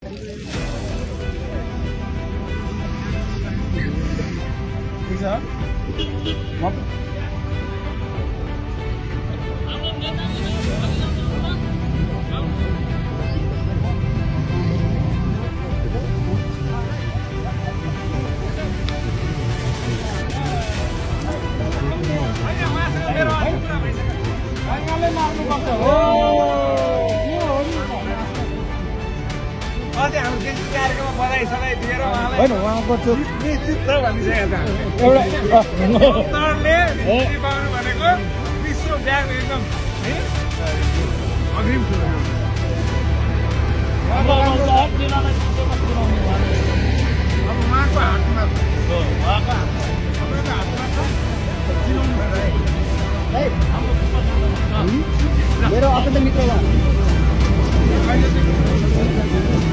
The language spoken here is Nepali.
ठिक छ होइन उहाँको निश्चित छ भनिसकेको एउटा भनेको विश्वव्यापी एकदम अग्रिम कुरो अब उहाँको हातमा तपाईँको हातमा छ चिनाउनु भएर मेरो अत्यन्त मित्र